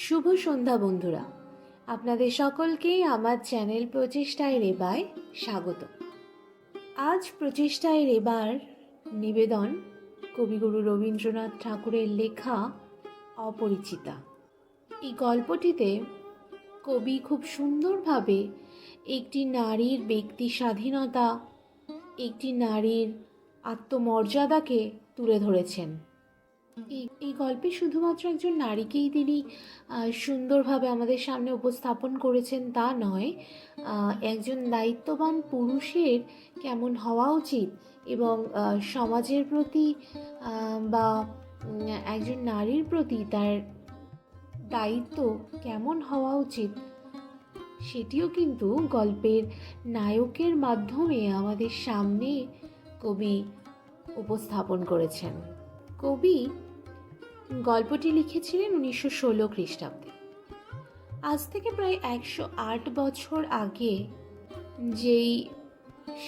শুভ সন্ধ্যা বন্ধুরা, আপনাদের সকলকেই আমার চ্যানেল প্রচেষ্টায় রেবায় স্বাগত। আজ প্রচেষ্টায় রেবার নিবেদন কবিগুরু রবীন্দ্রনাথ ঠাকুরের লেখা অপরিচিতা। এই গল্পটিতে কবি খুব সুন্দরভাবে একটি নারীর ব্যক্তি স্বাধীনতা, একটি নারীর আত্মমর্যাদাকে তুলে ধরেছেন। এই গল্পে শুধুমাত্র একজন নারীকেই তিনি সুন্দরভাবে আমাদের সামনে উপস্থাপন করেছেন তা নয়, একজন দায়িত্ববান পুরুষের কেমন হওয়া উচিত এবং সমাজের প্রতি বা একজন নারীর প্রতি তার দায়িত্ব কেমন হওয়া উচিত সেটিও কিন্তু গল্পের নায়কের মাধ্যমে আমাদের সামনে কবি উপস্থাপন করেছেন। কবি গল্পটি লিখেছিলেন 1916 খ্রিস্টাব্দে। আজ থেকে প্রায় 108 বছর আগে যেই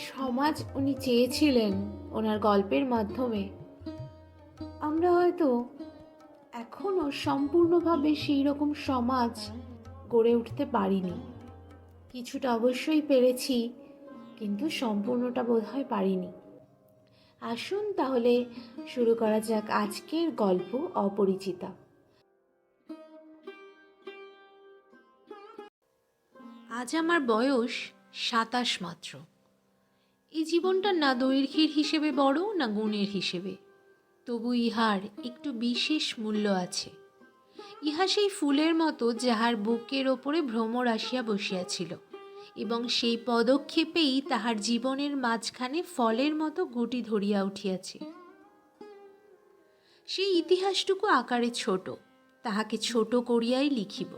সমাজ উনি চেয়েছিলেন ওনার গল্পের মাধ্যমে, আমরা হয়তো এখনো সম্পূর্ণভাবে সেই রকম সমাজ গড়ে উঠতে পারিনি। কিছুটা অবশ্যই পেরেছি, কিন্তু সম্পূর্ণটা বোধহয় পারিনি। আসুন তাহলে শুরু করা যাক আজকের গল্প অপরিচিতা। আজ আমার বয়স 27 মাত্র। এই জীবনটা না দৈর্ঘ্যের হিসেবে বড় না গুণের হিসেবে, তবু ইহার একটু বিশেষ মূল্য আছে। ইহা সেই ফুলের মতো যাহার বুকের ওপরে ভ্রমর আসিয়া বসিয়াছিল এবং সেই পদক্ষেপেই তাহার জীবনের মাঝখানে ফলের মতো গুটি ধরিয়া উঠিয়াছে। সেই ইতিহাসটুকু আকারে ছোট, তাহাকে ছোট করিয়াই লিখিব।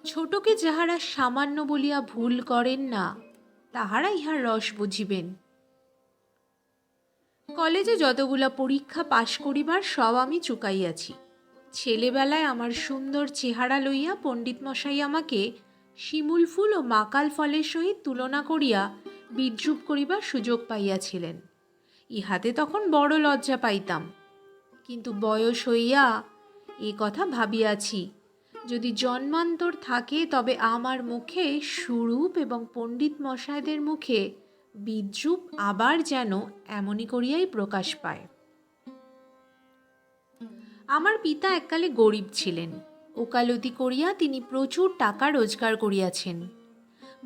ছোটকে যাহারা সামান্য বলিয়া ভুল করেন না, তাহারা ইহার রস বুঝিবেন। কলেজে যতগুলা পরীক্ষা পাশ করিবার সব আমি চুকাইয়াছি। ছেলেবেলায় আমার সুন্দর চেহারা লইয়া পণ্ডিত মশাই আমাকে শিমুল ফুল ও মাকাল ফলের সহিত তুলনা করিয়া বিদ্রূপ করিবার সুযোগ পাইয়াছিলেন। ইহাতে তখন বড় লজ্জা পাইতাম, কিন্তু বয়স হইয়া এ কথা ভাবিয়াছি, যদি জন্মান্তর থাকে তবে আমার মুখে সুরূপ এবং পণ্ডিত মশাইদের মুখে বিদ্রূপ আবার যেন এমনই করিয়াই প্রকাশ পায়। আমার পিতা এককালে গরিব ছিলেন। ওকালতি করিয়া তিনি প্রচুর টাকা রোজগার করিয়াছেন।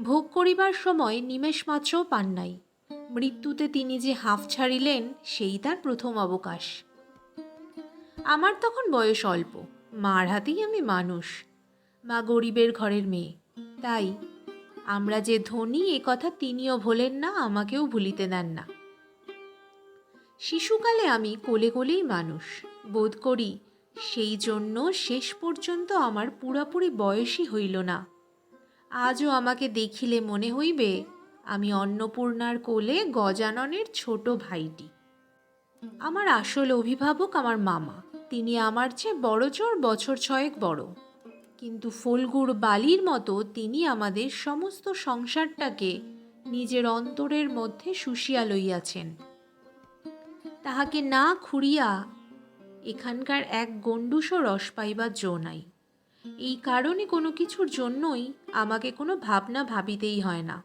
ভোগ করিবার সময় নিমেষ মাত্রও পান নাই। মৃত্যুতে তিনি যে হাঁফ ছাড়িলেন সেই তার প্রথম অবকাশ। আমার তখন বয়স অল্প, মার হাতেই আমি মানুষ। মা গরিবের ঘরের মেয়ে, তাই আমরা যে ধনী এ কথা তিনিও ভোলেন না, আমাকেও ভুলিতে দেন না। শিশুকালে আমি কোলে কোলেই মানুষ বোধ করি, সেই জন্য শেষ পর্যন্ত আমার পুরাপুরি বয়সই হইল না। আজও আমাকে দেখিলে মনে হইবে আমি অন্নপূর্ণার কোলে গজাননের ছোট ভাইটি। আমার আসল অভিভাবক আমার মামা। তিনি আমার চেয়ে বড়জোর বছর 6 বড়, কিন্তু ফলগুড় বালির মতো তিনি আমাদের সমস্ত সংসারটাকে নিজের অন্তরের মধ্যে শুষিয়া লইয়াছেন। তাহাকে না খুঁড়িয়া এখানকার এক গণ্ডূষও রস পাইবার জো নাই। এই কারণে কোনো কিছুর জন্যই আমাকে কোনো ভাবনা ভাবিতেই হয় না।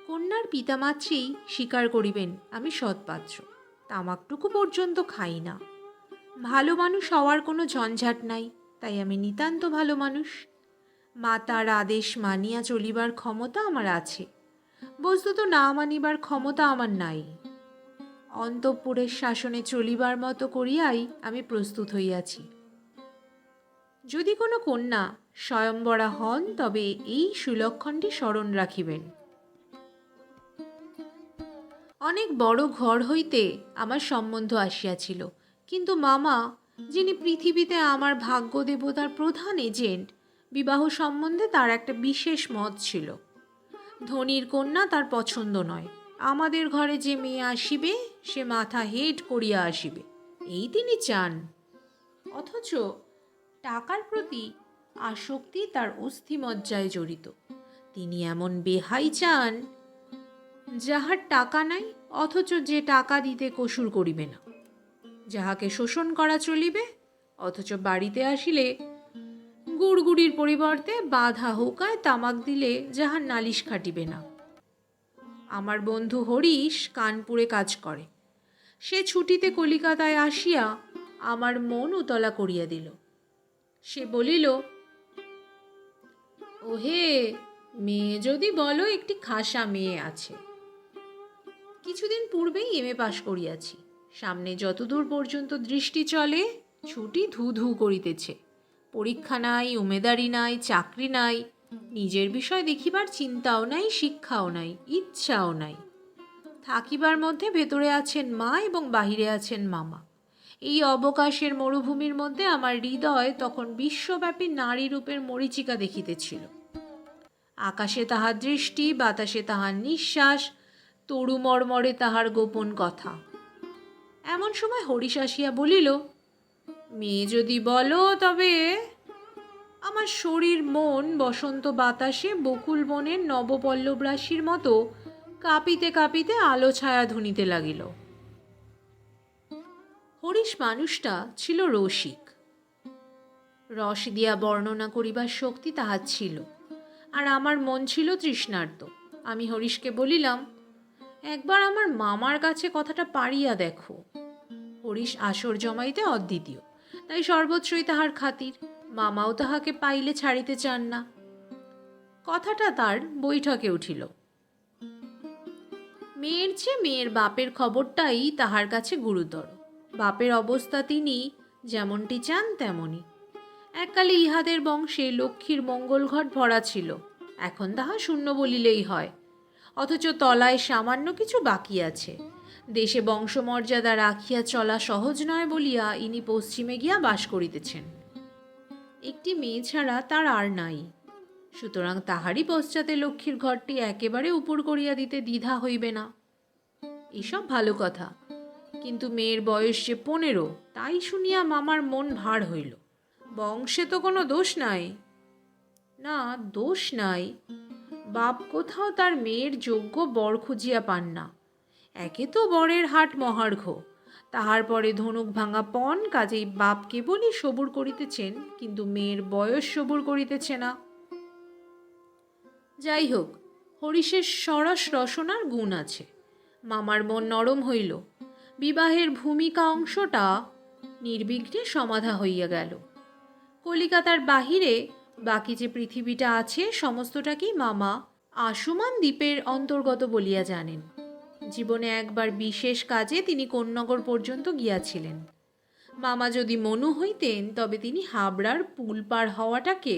কন্যার পিতামাত্রেই স্বীকার করিবেন আমি সৎপাত্র। তামাকটুকু পর্যন্ত খাই না। ভালো মানুষ হওয়ার কোনো ঝঞ্ঝাট নাই, তাই আমি নিতান্ত ভালো মানুষ। মাতার আদেশ মানিয়া চলিবার ক্ষমতা আমার আছে, বস্তুত না মানিবার ক্ষমতা আমার নাই। অন্তঃপুরের শাসনে চলিবার মতো করিয়াই আমি প্রস্তুত হইয়াছি। যদি কোনো কন্যা স্বয়ম্বরা হন তবে এই সুলক্ষণটি স্মরণ রাখিবেন। অনেক বড় ঘর হইতে আমার সম্বন্ধ আসিয়াছিল, কিন্তু মামা, যিনি পৃথিবীতে আমার ভাগ্য দেবতার প্রধান এজেন্ট, বিবাহ সম্বন্ধে তার একটা বিশেষ মত ছিল। ধনীর কন্যা তার পছন্দ নয়। আমাদের ঘরে যে মেয়ে আসিবে সে মাথা হেট করিয়া আসিবে, এই তিনি চান। অথচ টাকার প্রতি আসক্তি তার অস্থিমজ্জায় জড়িত। তিনি এমন বেহাই চান যাহার টাকা নাই, অথচ যে টাকা দিতে কসুর করিবে না। যাহাকে শোষণ করা চলিবে, অথচ বাড়িতে আসিলে গুড়গুড়ির পরিবর্তে বাধা হুকায় তামাক দিলে যাহার নালিশ খাটিবে না। আমার বন্ধু হরিশ কানপুরে কাজ করে। সে ছুটিতে কলিকাতায় আসিয়া আমার মন উতলা করিয়া দিল। সে বলিল, ওহে, মেয়ে যদি বলো, একটি খাসা মেয়ে আছে। কিছুদিন পূর্বেই এম.এ পাশ করিয়াছি। সামনে যতদূর পর্যন্ত দৃষ্টি চলে ছুটি ধু ধু করিতেছে। পরীক্ষা নাই, উমেদারি নাই, চাকরি নাই, নিজের বিষয় দেখিবার চিন্তাও নাই, শিক্ষাও নাই, ইচ্ছাও নাই। থাকিবার মধ্যে ভেতরে আছেন মা এবং বাহিরে আছেন মামা। এই অবকাশের মরুভূমির মধ্যে আমার হৃদয় তখন বিশ্বব্যাপী নারী রূপের মরীচিকা দেখিতেছিল। আকাশে তাহার দৃষ্টি, বাতাসে তাহার নিঃশ্বাস, তরু মর্মরে তাহার গোপন কথা। এমন সময় হরিশ আসিয়া বলিল, মেয়ে যদি বলো তবে। আমার শরীর মন বসন্ত বাতাসে বকুল বনের নবপল্লব রাশির মতো কাঁপিতে কাঁপিতে আলো ছায়া ধুনিতে লাগিল। হরিশ মানুষটা ছিল রসিক। রস দিয়া বর্ণনা করিবার শক্তি তাহার ছিল, আর আমার মন ছিল তৃষ্ণার্ত। আমি হরিশকে বলিলাম, একবার আমার মামার কাছে কথাটা পাড়িয়া দেখো। হরিশ আসর জমাইতে অদ্বিতীয়, তাই সর্বত্রই তাহার খাতির। মামাও তাহাকে পাইলে ছাড়িতে চান না। কথাটা তার বৈঠকে উঠিল। মেয়ের চেয়ে মেয়ের বাপের খবরটাই তাহার কাছে গুরুতর। বাপের অবস্থা তিনি যেমনটি চান তেমনই। এককালে ইহাদের বংশে লক্ষ্মীর মঙ্গল ঘট ভরা ছিল, এখন তাহা শূন্য বলিলেই হয়। অথচ তলায় সামান্য কিছু বাকি আছে। দেশে বংশমর্যাদা রাখিয়া চলা সহজ নয় বলিয়া ইনি পশ্চিমে গিয়া বাস করিতেছেন। একটি মেয়ে ছাড়া তার আর নাই। সুতরাং তাহারই পশ্চাতে লক্ষ্মীর ঘরটি একেবারে উপর করিয়া দিতে দ্বিধা হইবে না। এসব ভালো কথা, কিন্তু মেয়ের বয়স যে 15, তাই শুনিয়া মামার মন ভার হইল। বংশে তো কোনো দোষ নাই। না, দোষ নাই। বাপ কোথাও তার মেয়ের যোগ্য বর খুঁজিয়া পান না। একে তো বরের হাট মহার্ঘ, তাহার পরে ধনুক ভাঙা পণ, কাজেই বাপ কেবলই সবুর করিতেছেন, কিন্তু মেয়ের বয়স সবুর করিতেছে না। যাই হোক, হরিশের সরস রসনার গুণ আছে। মামার মন নরম হইল। বিবাহের ভূমিকা অংশটা নির্বিঘ্নে সমাধা হইয়া গেল। কলিকাতার বাহিরে বাকি যে পৃথিবীটা আছে সমস্তটাকেই মামা আশুমান দ্বীপের অন্তর্গত বলিয়া জানেন। জীবনে একবার বিশেষ কাজে তিনি কোন্নগর পর্যন্ত গিয়াছিলেন। মামা যদি মনু হইতেন তবে তিনি হাবড়ার পুল পার হওয়াটাকে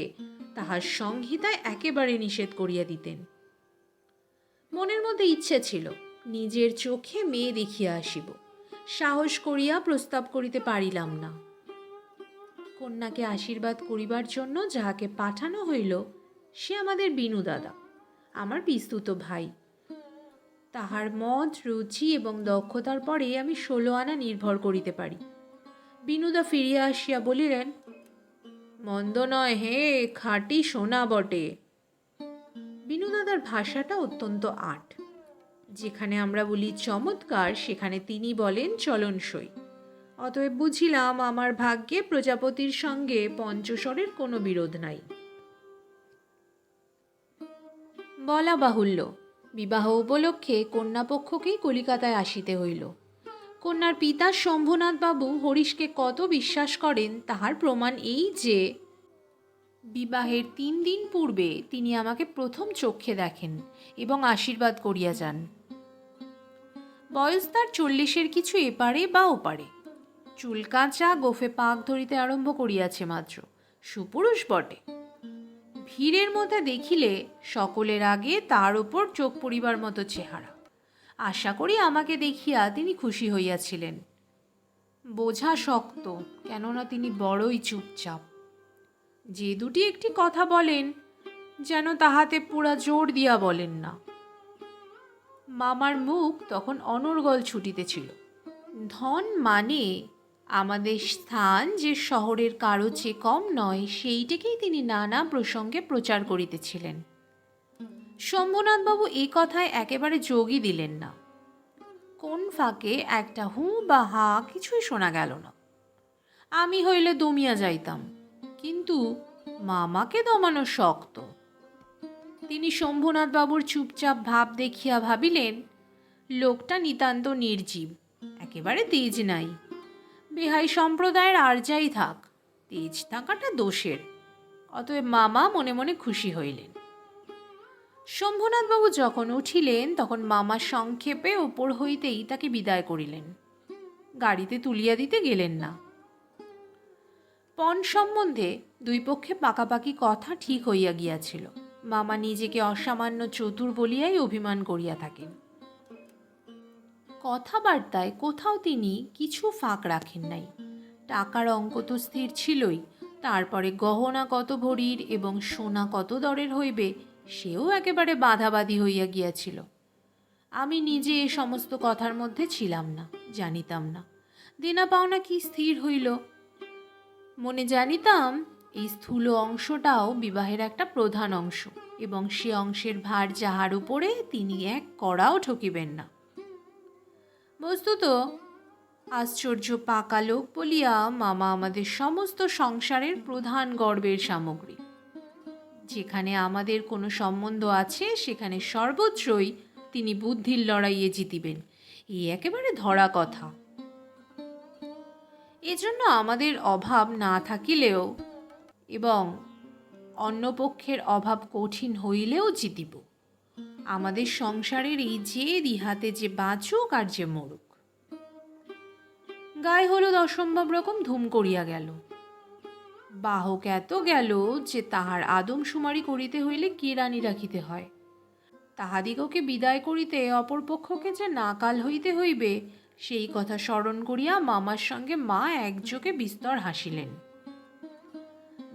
তাহার সংহিতায় একেবারে নিষেধ করিয়া দিতেন। মনের মধ্যে ইচ্ছে ছিল নিজের চোখে মেয়ে দেখিয়া আসিব। সাহস করিয়া প্রস্তাব করিতে পারিলাম না। কন্যাকে আশীর্বাদ করিবার জন্য যাহাকে পাঠানো হইল সে আমাদের বিনু দাদা, আমার পিস্তুত ভাই। তাহার মত, রুচি এবং দক্ষতার পরে আমি 16 আনা নির্ভর করিতে পারি। বিনুদা ফিরিয়া আসিয়া বলিলেন, মন্দ নয় হে, খাঁটি সোনা বটে। বিনুদাদার ভাষাটা অত্যন্ত আট। যেখানে আমরা বলি চমৎকার, সেখানে তিনি বলেন চলনসই। অতএব বুঝিলাম আমার ভাগ্যে প্রজাপতির সঙ্গে পঞ্চস্বরের কোনো বিরোধ নাই। বলা বাহুল্য, বিবাহ উপলক্ষে কন্যাপক্ষকেই কলিকাতায় আসিতে হইল। কন্যার পিতা শম্ভুনাথ বাবু হরিশকে কত বিশ্বাস করেন তাহার প্রমাণ এই যে বিবাহের 3 দিন পূর্বে তিনি আমাকে প্রথম চক্ষে দেখেন এবং আশীর্বাদ করিয়া যান। বয়স তার 40-এর কিছু এপারে বা ওপারে। চুল কাঁচা, গোফে পাক ধরিতে আরম্ভ করিয়াছে মাত্র। সুপুরুষ বটে। ভিড়ের মধ্যে দেখিলে সকলের আগে তার ওপর চোখ পড়িবার মতো চেহারা। আশা করি আমাকে দেখিয়া তিনি খুশি হইয়াছিলেন। বোঝা শক্ত, কেননা তিনি বড়ই চুপচাপ। যে দুটি একটি কথা বলেন যেন তাহাতে পুরা জোর দিয়া বলেন না। মামার মুখ তখন অনর্গল ছুটিতেছিল। ধন মানে আমাদের স্থান যে শহরের কারো চেয়ে কম নয়, সেইটাকেই তিনি নানা প্রসঙ্গে প্রচার করিতেছিলেন। শম্ভুনাথবাবু এই কথায় একেবারে যোগই দিলেন না। কোন ফাঁকে একটা হু বা হা কিছুই শোনা গেল না। আমি হইলে দমিয়া যাইতাম, কিন্তু মামাকে দমানো শক্ত। তিনি শম্ভুনাথ বাবুর চুপচাপ ভাব দেখিয়া ভাবিলেন, লোকটা নিতান্ত নির্জীব, একেবারে তেজ নাই। বেহাই সম্প্রদায়ের আর যাই থাক, তেজ থাকাটা দোষের। অতএব মামা মনে মনে খুশি হইলেন। শম্ভুনাথবাবু যখন উঠিলেন তখন মামা সংক্ষেপে ওপর হইতেই তাকে বিদায় করিলেন, গাড়িতে তুলিয়া দিতে গেলেন না। পণ সম্বন্ধে দুই পক্ষে পাকাপাকি কথা ঠিক হইয়া গিয়াছিল। মামা নিজেকে অসামান্য চতুর বলিয়াই অভিমান করিয়া থাকেন। কথাবার্তায় কোথাও তিনি কিছু ফাঁক রাখেন নাই। টাকার অঙ্ক তো স্থির ছিলই, তারপরে গহনা কত ভরির এবং সোনা কত দরের হইবে সেও একেবারে বাঁধাবাঁধি হইয়া গিয়াছিল। আমি নিজে এ সমস্ত কথার মধ্যে ছিলাম না, জানিতাম না। দেনা পাওনা কি স্থির হইল। মনে জানিতাম এই স্থূল অংশটাও বিবাহের একটা প্রধান অংশ, এবং সে অংশের ভার যাহার উপরে তিনি এক কড়াও ঠকিবেন না। বস্তুত আশ্চর্য পাকা লোক বলিয়া মামা আমাদের সমস্ত সংসারের প্রধান গর্বের সামগ্রী। যেখানে আমাদের কোনো সম্বন্ধ আছে সেখানে সর্বত্রই তিনি বুদ্ধির লড়াইয়ে জিতিবেন, এই একেবারে ধরা কথা। এজন্য আমাদের অভাব না থাকিলেও এবং অন্য পক্ষের অভাব কঠিন হইলেও জিতিব। আমাদের সংসারের এই যে ইহাতে যে বাঁচুক আর যে মরুক। গায়ে হলুদ অসম্ভব রকম ধুম করিয়া গেল। বাহক এত গেল যে তাহার আদমশুমারি করিতে হইলে কেরানি রাখিতে হয়। তাহাদিগকে বিদায় করিতে অপরপক্ষকে যে নাকাল হইতে হইবে সেই কথা স্মরণ করিয়া মামার সঙ্গে মা একযোগে বিস্তর হাসিলেন।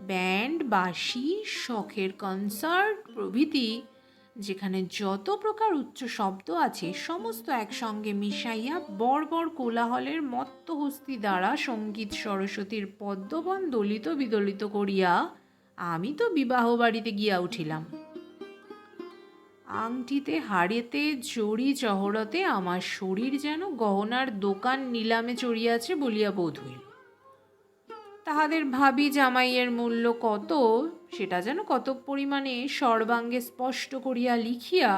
ব্যান্ড, বাঁশি, শখের কনসার্ট প্রভৃতি, যেখানে যত প্রকার উচ্চ শব্দ আছে সমস্ত একসঙ্গে মিশাইয়া বর্বর কোলাহলের মত্ত হস্তি দ্বারা সঙ্গীত সরস্বতীর পদ্মবন দলিত বিদলিত করিয়া আমি তো বিবাহ বাড়িতে গিয়া উঠিলাম। আংটিতে, হাড়েতে, জড়ি জহরতে আমার শরীর যেন গহনার দোকান নিলামে চড়িয়াছে বলিয়া বোধ হইল। তাহাদের ভাবি জামাইয়ের মূল্য কত সেটা যেন কতক পরিমাণে সর্বাঙ্গে স্পষ্ট করিয়া লিখিয়া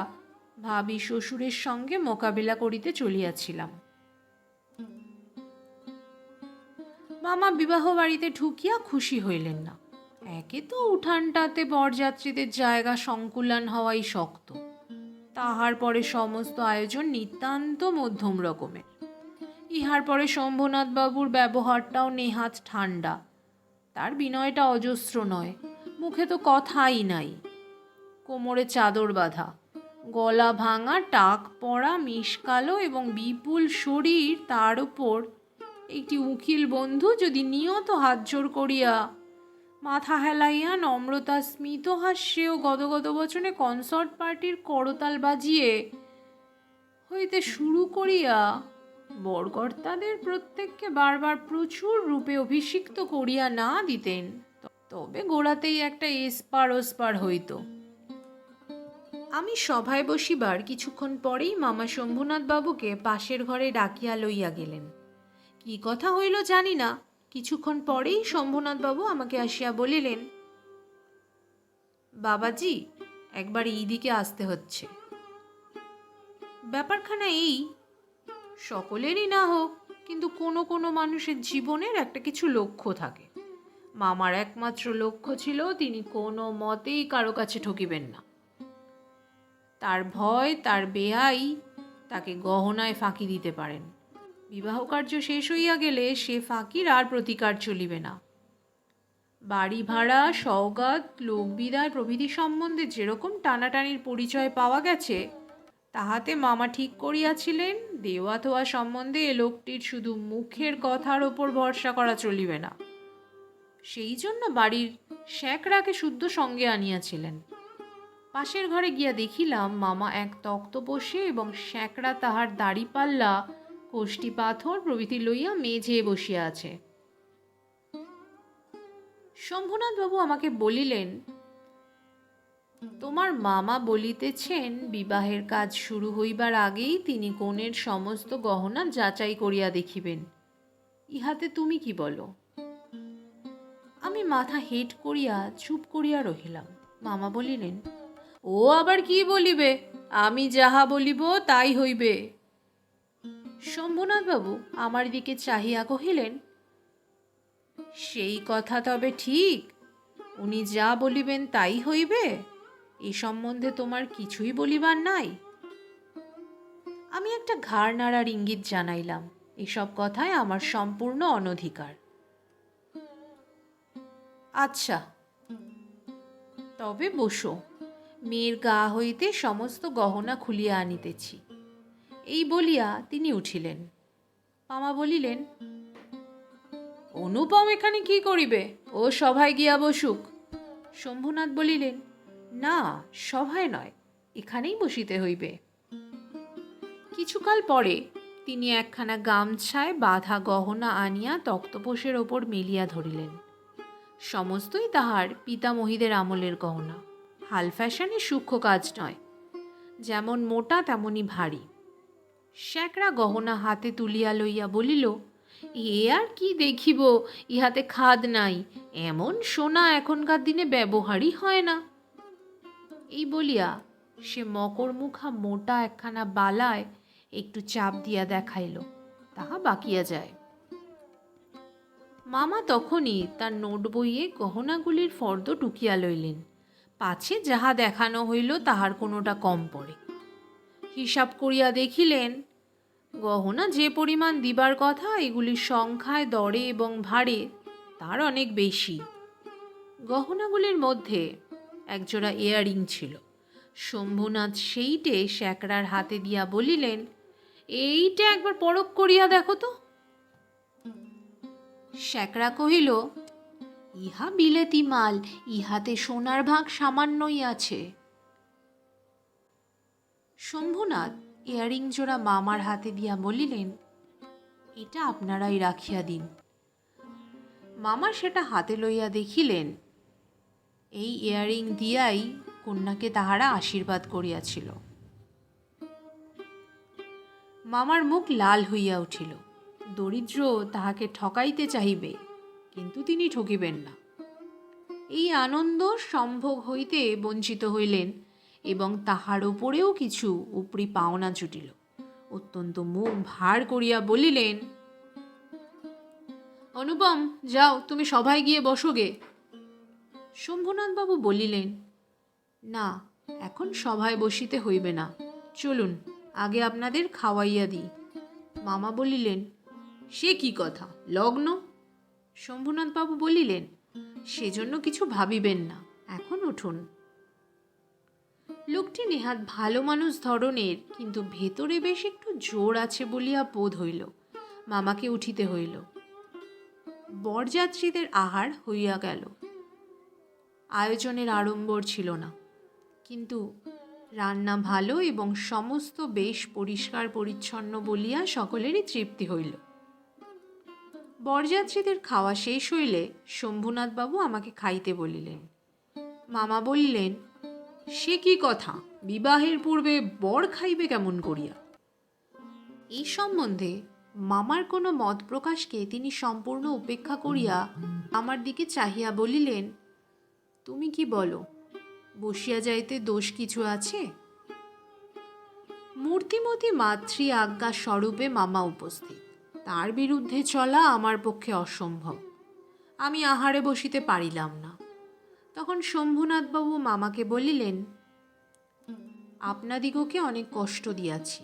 ভাবি শ্বশুরের সঙ্গে মোকাবিলা করিতে চলিয়াছিলাম। মামা বিবাহ বাড়িতে ঢুকিয়া খুশি হইলেন না। একে তো উঠানটাতে বরযাত্রীদের জায়গা সংকুলান হওয়াই শক্ত, তাহার পরে সমস্ত আয়োজন নিতান্ত মধ্যম রকমের। ইহার পরে শম্ভুনাথ বাবুর ব্যবহারটাও নেহাত ঠান্ডা, তার বিনয়টা অজস্র নয়, মুখে তো কথাই নাই। কোমরে চাদর বাঁধা, গলা ভাঙা, টাক পড়া, মিশকালো এবং বিপুল শরীর, তার উপর একটি উকিল বন্ধু যদি নিয়ত হাত জোর করিয়া মাথা হেলাইয়া নম্রতা স্মিত হাস্যে ও গদগদ বচনে কনসার্ট পার্টির করতাল বাজিয়ে হইতে শুরু করিয়া বরকর্তাদের প্রত্যেককে বারবার প্রচুর রূপে অভিষিক্ত করিয়া না দিতেন, তবে গোড়াতেই একটা এসপার ওসপার হইত। আমি সভায় বসিবার কিছুক্ষণ পরেই মামা শম্ভুনাথ বাবুকে পাশের ঘরে ডাকিয়া লইয়া গেলেন। কি কথা হইল জানি না, কিছুক্ষণ পরেই শম্ভুনাথ বাবু আমাকে আসিয়া বলিলেন, বাবাজি, একবার এই দিকে আসতে হচ্ছে। ব্যাপারখানা এই, সকলেরই না হোক, কিন্তু কোনো কোনো মানুষের জীবনের একটা কিছু লক্ষ্য থাকে। মামার একমাত্র লক্ষ্য ছিল তিনি কোনো মতেই কারো কাছে ঠকিবেন না। তার ভয় তার বেয়াই তাকে গহনায় ফাঁকি দিতে পারেন। বিবাহ কার্য শেষ হইয়া গেলে সে ফাঁকির আর প্রতিকার চলিবে না। বাড়ি ভাড়া, সওগাত, লোকবিদায় প্রভৃতি সম্বন্ধে যেরকম টানাটানির পরিচয় পাওয়া গেছে, তাহাতে মামা ঠিক করিয়াছিলেন দেওয়া থোয়া সম্বন্ধে এ লোকটির শুধু মুখের কথার ওপর ভরসা করা চলিবে না। সেই জন্য বাড়ির শ্যাকরাকে শুদ্ধ সঙ্গে আনিয়াছিলেন। পাশের ঘরে গিয়া দেখিলাম মামা এক তক্ত বসে এবং শ্যাকরা তাহার দাড়িপাল্লা, কোষ্ঠী পাথর প্রভৃতি লইয়া মেঝে বসিয়া আছে। শম্ভুনাথ বাবু আমাকে বলিলেন, তোমার মামা বলিতেছেন বিবাহের কাজ শুরু হইবার আগেই তিনি কনের সমস্ত গহনা যাচাই করিয়া দেখিবেন। ইহাতে তুমি কি বলো? আমি মাথা হেঁট করিয়া চুপ করিয়া রহিলাম। মামা বলিলেন, ও আবার কি বলিবে? আমি যাহা বলিব তাই হইবে। শম্ভুনাথবাবু আমার দিকে চাহিয়া কহিলেন, সেই কথা তবে ঠিক? উনি যা বলিবেন তাই হইবে? এ সম্বন্ধে তোমার কিছুই বলিবার নাই? আমি একটা ঘাড় নাড়ার ইঙ্গিত জানাইলাম, এসব কথায় আমার সম্পূর্ণ অনধিকার। আচ্ছা, তবে বসো, মেয়ের গা হইতে সমস্ত গহনা খুলিয়া আনিতেছি। এই বলিয়া তিনি উঠিলেন। মামা বলিলেন, অনুপম এখানে কি করিবে? ও সভায় গিয়া বসুক। শম্ভুনাথ বলিলেন, না, সভায় নয়, এখানেই বসিতে হইবে। কিছুকাল পরে তিনি একখানা গামছায় বাঁধা গহনা আনিয়া তক্তপোষের ওপর মেলিয়া ধরিলেন। সমস্তই তাহার পিতামহীদের আমলের গহনা, হাল ফ্যাশনে সূক্ষ্ম কাজ নয়, যেমন মোটা তেমনি ভারী। শ্যাকরা গহনা হাতে তুলিয়া লইয়া বলিল, এ আর কি দেখিব, ইহাতে খাদ নাই, এমন সোনা এখনকার দিনে ব্যবহারই হয় না। এই বলিয়া সে মকরমুখা মোটা একখানা বালায় একটু চাপ দিয়া দেখাইল, তাহা বাকিয়া যায়। মামা তখনই তার নোট বইয়ে গহনাগুলির ফর্দ টুকিয়া লইলেন, পাছে যাহা দেখানো হইল তাহার কোনোটা কম পড়ে। হিসাব করিয়া দেখিলেন, গহনা যে পরিমাণ দিবার কথা এগুলির সংখ্যায়, দরে এবং ভারে তার অনেক বেশি। গহনাগুলির মধ্যে একজোড়া ইয়াররিং ছিল। শম্ভুনাথ সেইটে শ্যাকরার হাতে দিয়া বলিলেন, এইটা একবার পরখ করিয়া দেখো তো। শ্যাকরা কহিল, ইহা বিলেতি মাল, ইহাতে সোনার ভাগ সামান্যই আছে। শম্ভুনাথ ইয়ারিং জোড়া মামার হাতে দিয়া বলিলেন, এটা আপনারাই রাখিয়া দিন। মামা সেটা হাতে লইয়া দেখিলেন, এই ইয়ারিং দিয়াই কন্যাকে তাহারা আশীর্বাদ করিয়াছিল। মামার মুখ লাল হইয়া উঠিল। দরিদ্র তাহাকে ঠকাইতে চাহিবে, কিন্তু তিনি ঠকিবেন না। এই আনন্দ সম্ভোগ হইতে বঞ্চিত হইলেন এবং তাহার উপরেও কিছু উপরি পাওনা জুটিল। অত্যন্ত মুখ ভার করিয়া বলিলেন, অনুপম, যাও, তুমি সভায় গিয়ে বসোগে। শম্ভুনাথবাবু বলিলেন, না, এখন সভায় বসিতে হইবে না, চলুন আগে আপনাদের খাওয়াইয়া দিই। মামা বলিলেন, সে কি কথা, লগ্ন? শম্ভুনাথবাবু বলিলেন, সেজন্য কিছু ভাবিবেন না, এখন উঠুন। লোকটি নেহাত ভালো মানুষ ধরনের, কিন্তু ভেতরে বেশ একটু জোর আছে বলিয়া বোধ হইল। মামাকে উঠিতে হইল। বরযাত্রীদের আহার হইয়া গেল। আয়োজনের আড়ম্বর ছিল না, কিন্তু রান্না ভালো এবং সমস্ত বেশ পরিষ্কার পরিচ্ছন্ন বলিয়া সকলেরই তৃপ্তি হইল। বরযাত্রীদের খাওয়া শেষ হইলে শম্ভুনাথবাবু আমাকে খাইতে বলিলেন। মামা বলিলেন, সে কি কথা, বিবাহের পূর্বে বর খাইবে কেমন করিয়া? এই সম্বন্ধে মামার কোনো মত প্রকাশকে তিনি সম্পূর্ণ উপেক্ষা করিয়া আমার দিকে চাহিয়া বলিলেন, তুমি কি বলো, বসিয়া যাইতে দোষ কিছু আছে? মূর্তিমতী মাতৃ আজ্ঞা স্বরূপে মামা উপস্থিত, তার বিরুদ্ধে চলা আমার পক্ষে অসম্ভব। আমি আহারে বসিতে পারিলাম না। তখন শম্ভুনাথবাবু মামাকে বলিলেন, আপনাদিগকে অনেক কষ্ট দিয়াছি,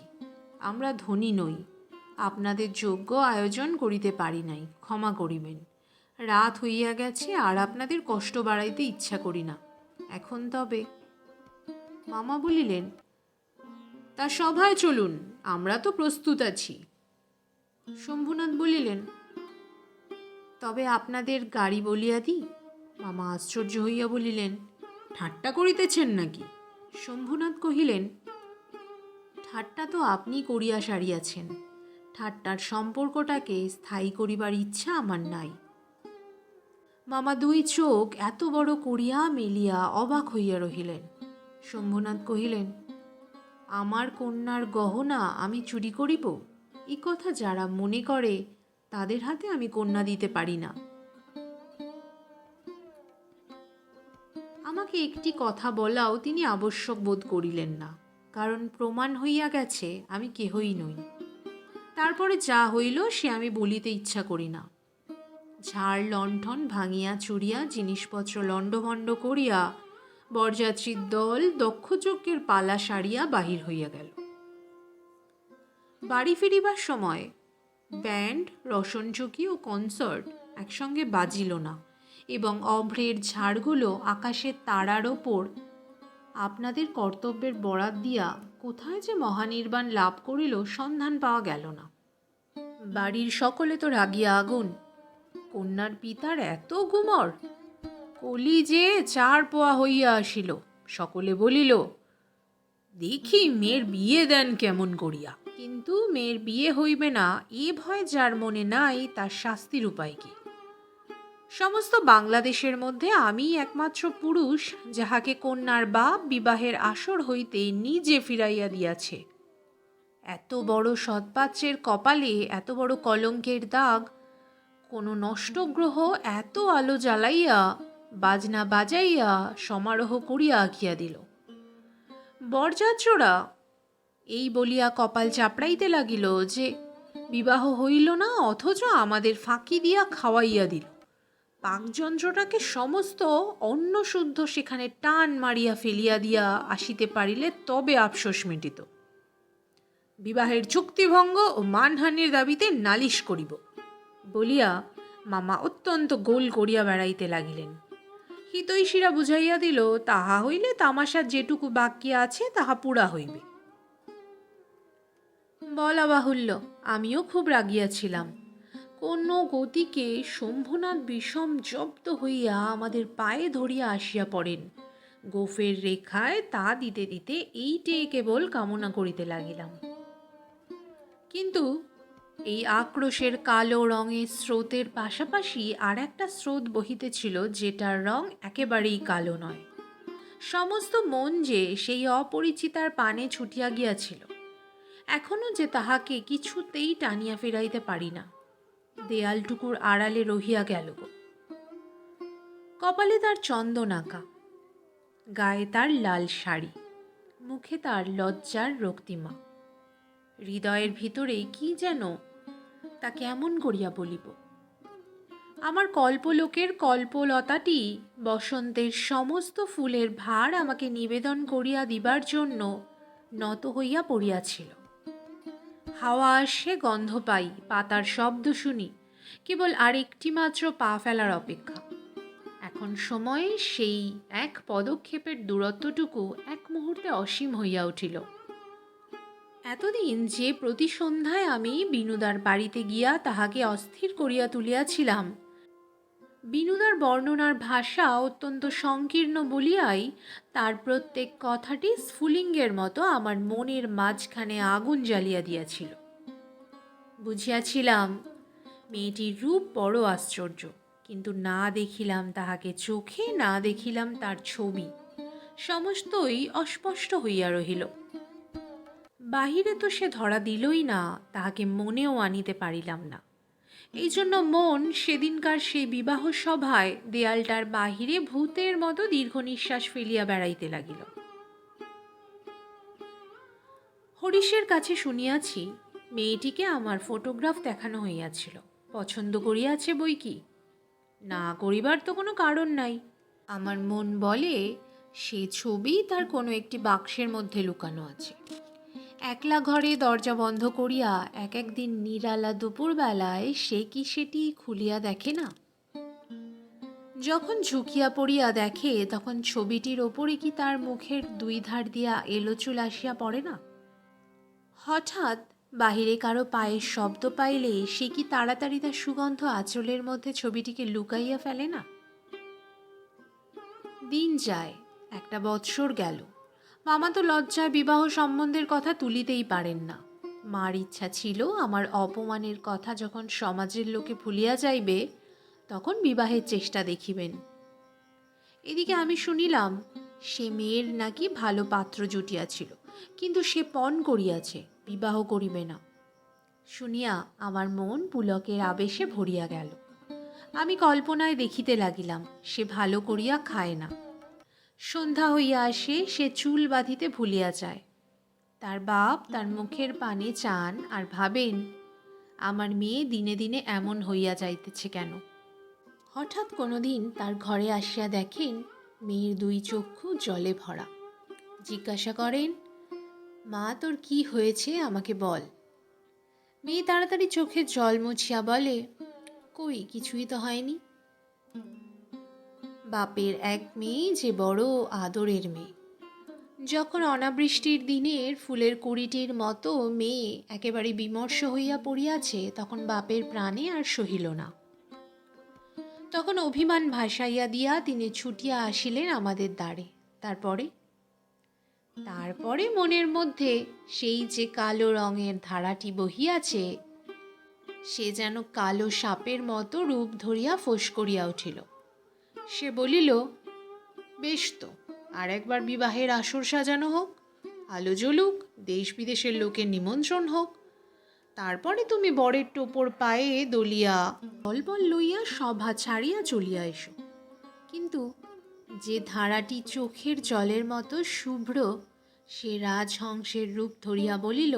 আমরা ধনী নই, আপনাদের যোগ্য আয়োজন করিতে পারি নাই, ক্ষমা করিবেন। রাত হইয়া গেছে, আর আপনাদের কষ্ট বাড়াইতে ইচ্ছা করি না। এখন তবে? মামা বলিলেন, তা সভায় চলুন, আমরা তো প্রস্তুত আছি। শম্ভুনাথ বলিলেন, তবে আপনাদের গাড়ি বলিয়া দিই? মামা আশ্চর্য হইয়া বলিলেন, ঠাট্টা করিতেছেন নাকি? শম্ভুনাথ কহিলেন, ঠাট্টা তো আপনি করিয়া সারিয়াছেন, ঠাট্টার সম্পর্কটাকে স্থায়ী করিবার ইচ্ছা আমার নাই। মামা দুই চোখ এত বড় করিয়া মেলিয়া অবাক হইয়া রহিলেন। শম্ভুনাথ কহিলেন, আমার কন্যার গহনা আমি চুরি করিব? এ কথা যারা মনে করে তাদের হাতে আমি কন্যা দিতে পারি না। আমাকে একটি কথা বলাও তিনি আবশ্যক বোধ করিলেন না, কারণ প্রমাণ হইয়া গেছে আমি কেহই নই। তারপরে যা হইল সে আমি বলিতে ইচ্ছা করি না। ঝাড় লণ্ঠন ভাঙিয়া চুরিয়া জিনিসপত্র লণ্ডভণ্ড করিয়া বরযাত্রীর দল দক্ষযজ্ঞের পালা সারিয়া বাহির হইয়া গেল। বাড়ি ফিরিবার সময় ব্যান্ড, রসনচকি ও কনসার্ট একসঙ্গে বাজিল না, এবং অভ্রের ঝাড়গুলো আকাশের তারার ওপর আপনাদের কর্তব্যের বরাত দিয়া কোথায় যে মহানির্বাণ লাভ করিল সন্ধান পাওয়া গেল না। বাড়ির সকলে তো রাগিয়া আগুন। কন্যার পিতার এত গুমর, কলি যে 4 পোয়া হইয়া আসিল। সকলে বলিল, দেখি মেয়ের বিয়ে দেন কেমন করিয়া। কিন্তু মেয়ের বিয়ে হইবে না এ ভয় যার মনে নাই, তার শাস্তির উপায় কি? সমস্ত বাংলাদেশের মধ্যে আমি একমাত্র পুরুষ যাহাকে কন্যার বাপ বিবাহের আসর হইতে নিজে ফিরাইয়া দিয়াছে। এত বড় সৎপাত্রের কপালে এত বড় কলঙ্কের দাগ কোনো নষ্ট গ্রহ এত আলো জ্বালাইয়া বাজনা বাজাইয়া সমারোহ করিয়া আঁকিয়া দিল। বরযাত্ররা এই বলিয়া কপাল চাপড়াইতে লাগিল যে বিবাহ হইল না, অথচ আমাদের ফাঁকি দিয়া খাওয়াইয়া দিল। পাকযন্ত্রটাকে সমস্ত অন্ন শুদ্ধ সেখানে টান মারিয়া ফেলিয়া দিয়া আসিতে পারিলে তবে আফসোস মিটিত। বিবাহের চুক্তিভঙ্গ ও মানহানির দাবিতে নালিশ করিব বলিয়া মামা অত্যন্ত গোল করিয়া বেড়াইতে লাগিলেন। হিতৈষীরা বুঝাইয়া দিল, তাহা হইলে তামাশার যেটুকু বাকি আছে তাহা পুরা হইবে। বলা বাহুল্য, আমিও খুব রাগিয়াছিলাম। কোন গতিকে শম্ভুনাথ বিষম জব্দ হইয়া আমাদের পায়ে ধরিয়া আসিয়া পড়েন। গোফের রেখায় তা দিতে দিতে এইটে কেবল কামনা করিতে লাগিলাম। কিন্তু এই আক্রোশের কালো রঙের স্রোতের পাশাপাশি আর একটা স্রোত বহিতেছিল, যেটার রং একেবারেই কালো নয়। সমস্ত মন যে সেই অপরিচিতার পানে ছুটিয়া গিয়াছিল, এখনো যে তাহাকে কিছুতেই টানিয়া ফিরাইতে পারি না। দেয়ালটুকুর আড়ালে রহিয়া গেল গো। কপালে তার চন্দন আঁকা, গায়ে তার লাল শাড়ি, মুখে তার লজ্জার রক্তিমা। হৃদয়ের ভিতরে কি যেন, তা কেমন করিয়া বলিব। আমার কল্পলোকের কল্পলতাটি বসন্তের সমস্ত ফুলের ভার আমাকে নিবেদন করিয়া দিবার জন্য নত হইয়া পড়িয়াছিল। হাওয়া আসে, গন্ধ পাই, পাতার শব্দ শুনি, কেবল আর একটি মাত্র পা ফেলার অপেক্ষা। এখন সময়ে সেই এক পদক্ষেপের দূরত্বটুকু এক মুহূর্তে অসীম হইয়া উঠিল। এতদিন যে প্রতি সন্ধ্যায় আমি বিনুদার বাড়িতে গিয়া তাহাকে অস্থির করিয়া তুলিয়াছিলাম, বিনুদার বর্ণনার ভাষা অত্যন্ত সংকীর্ণ বলিয়াই তার প্রত্যেক কথাটি স্ফুলিঙ্গের মতো আমার মনের মাঝখানে আগুন জ্বালিয়া দিয়াছিল। বুঝিয়াছিলাম মেয়েটির রূপ বড় আশ্চর্য, কিন্তু না দেখিলাম তাহাকে চোখে, না দেখিলাম তার ছবি, সমস্তই অস্পষ্ট হইয়া রহিল। বাহিরে তো সে ধরা দিলই না, তাহাকে মনেও আনিতে পারিলাম না। এই জন্য মন সেদিনকার সেই বিবাহ সভায় দেয়ালটার বাহিরে ভূতের মতো দীর্ঘ নিঃশ্বাস ফেলিয়া বেড়াইতে লাগিল। হরিশের কাছে শুনিয়াছি মেয়েটিকে আমার ফটোগ্রাফ দেখানো হইয়াছিল, পছন্দ করিয়াছে বই কি। না করিবার তো কোনো কারণ নাই। আমার মন বলে সে ছবি তার কোনো একটি বাক্সের মধ্যে লুকানো আছে। একলা ঘরে দরজা বন্ধ করিয়া এক একদিন নিরালা দুপুরবেলায় সে কি সেটি খুলিয়া দেখে না? যখন ঝুঁকিয়া পড়িয়া দেখে, তখন ছবিটির ওপরে কি তার মুখের 2 ধার দিয়া এলো চুল আসিয়া পড়ে না? হঠাৎ বাহিরে কারো পায়ের শব্দ পাইলে সে কি তাড়াতাড়ি তার সুগন্ধ আঁচলের মধ্যে ছবিটিকে লুকাইয়া ফেলে না? দিন যায়, 1 বৎসর গেল। মামা তো লজ্জায় বিবাহ সম্বন্ধের কথা তুলিতেই পারেন না। মার ইচ্ছা ছিল আমার অপমানের কথা যখন সমাজের লোকে ভুলিয়া যাইবে, তখন বিবাহের চেষ্টা দেখিবেন। এদিকে আমি শুনিলাম সে মেয়ের নাকি ভালো পাত্র জুটিয়াছিল, কিন্তু সে পণ করিয়াছে, বিবাহ করিবে না। শুনিয়া আমার মন পুলকের আবেশে ভরিয়া গেল। আমি কল্পনায় দেখিতে লাগিলাম সে ভালো করিয়া খায় না। সন্ধ্যা হইয়া আসে, সে চুল বাঁধিতে ভুলিয়া যায়। তার বাপ তার মুখের পানে চান আর ভাবেন, আমার মেয়ে দিনে দিনে এমন হইয়া যাইতেছে কেন। হঠাৎ কোনোদিন তার ঘরে আসিয়া দেখেন মেয়ের দুই চক্ষু জলে ভরা। জিজ্ঞাসা করেন, মা তোর কি হয়েছে আমাকে বল। মেয়ে তাড়াতাড়ি চোখের জল মুছিয়া বলে, কই কিছুই তো হয়নি। বাপের এক মেয়ে যে বড় আদরের মেয়ে। যখন অনাবৃষ্টির দিনের ফুলের কুড়িটির মতো মেয়ে একেবারে বিমর্ষ হইয়া পড়িয়াছে, তখন বাপের প্রাণে আর সহিল না। তখন অভিমান ভাসাইয়া দিয়া তিনি ছুটিয়া আসিলেন আমাদের দ্বারে। তারপরে মনের মধ্যে সেই যে কালো রঙের ধারাটি বহিয়াছে, সে যেন কালো সাপের মতো রূপ ধরিয়া ফোঁস করিয়া উঠিল। সে বলিল, বেশ তো, আর একবার বিবাহের আসর সাজানো হোক, আলো জ্বলুক, দেশ বিদেশের লোকের নিমন্ত্রণ হোক, তারপরে তুমি বরের টোপর পায়ে দলিয়া বলবল লইয়া সভা ছাড়িয়া চলিয়া এসো। কিন্তু যে ধারাটি চোখের জলের মতো শুভ্র, সে রাজহংসের রূপ ধরিয়া বলিল,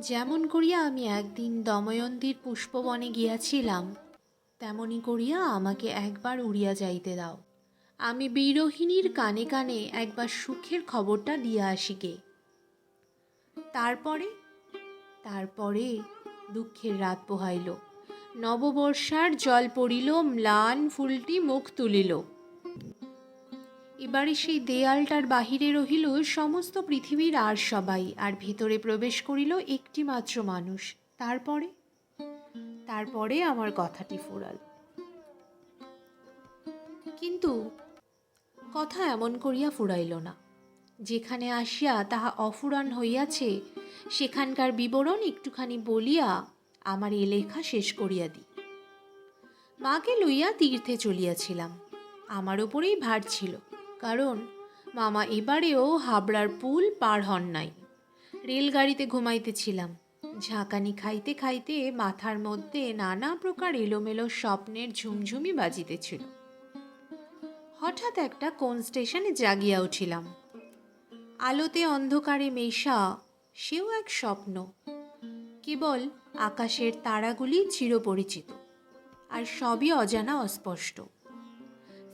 যেমন করিয়া আমি একদিন দময়ন্তীর পুষ্পবনে গিয়াছিলাম, তেমনি করিয়া আমাকে একবার উড়িয়া যাইতে দাও। আমি বিরোহিণীর কানে কানে একবার সুখের খবরটা দিয়া আসি গে। তারপরে দুঃখের রাত পোহাইল। নববর্ষার জল পড়িল, ম্লান ফুলটি মুখ তুলিল। এবারে সেই দেয়ালটার বাহিরে রহিল সমস্ত পৃথিবীর আর সবাই, আর ভিতরে প্রবেশ করিল একটি মাত্র মানুষ। তারপরে আমার কথাটি ফুরাল। কিন্তু কথা এমন করিয়া ফুরাইল না। যেখানে আসিয়া তাহা অফুরান হইয়াছে, সেখানকার বিবরণ একটুখানি বলিয়া আমার এ লেখা শেষ করিয়া দিই। মাকে লইয়া তীর্থে চলিয়াছিলাম। আমার ওপরেই ভার ছিল, কারণ মামা এবারেও হাবড়ার পুল পার হন নাই। রেলগাড়িতে ঘুমাইতেছিলাম। ঝাঁকানি খাইতে খাইতে মাথার মধ্যে নানা প্রকার এলোমেলো স্বপ্নের ঝুমঝুমি বাজিতেছিল। হঠাৎ একটা কোন স্টেশনে জাগিয়া উঠিলাম। আলোতে অন্ধকারে মেশা সেও এক স্বপ্ন। কেবল আকাশের তারাগুলি চিরপরিচিত, আর সবই অজানা অস্পষ্ট।